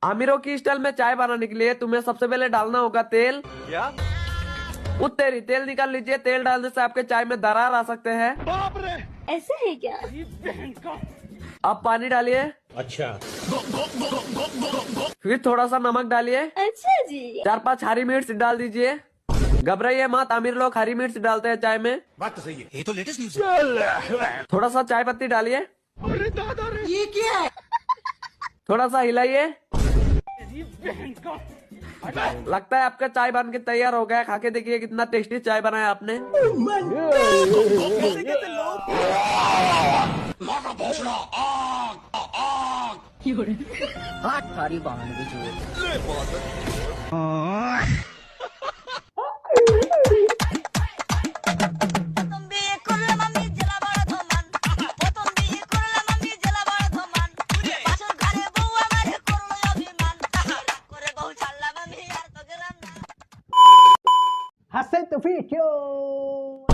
आमिरों की स्टाइल में चाय बनाने के लिए तुम्हें सबसे पहले डालना होगा तेल। क्या? उत्तेरी तेल निकाल लीजिए। तेल डालने से आपके चाय में दरार आ सकते हैं। ऐसा है क्या? अब पानी डालिए। अच्छा। फिर थोड़ा सा नमक डालिए। अच्छा जी। 4-5 हरी मिर्च डाल दीजिए। घबराइए मत, आमिर लोग हरी मिर्च डालते हैं चाय में। बात तो सही है, ये तो लेटेस्ट न्यूज़ है। थोड़ा सा चाय पत्ती डालिए। अरे दादा रे, ये क्या है? थोड़ा सा हिलाइए। लगता है आपका चाय बन के तैयार हो गया। खा के देखिए कितना टेस्टी चाय बनाया आपने। Aceita o vídeo!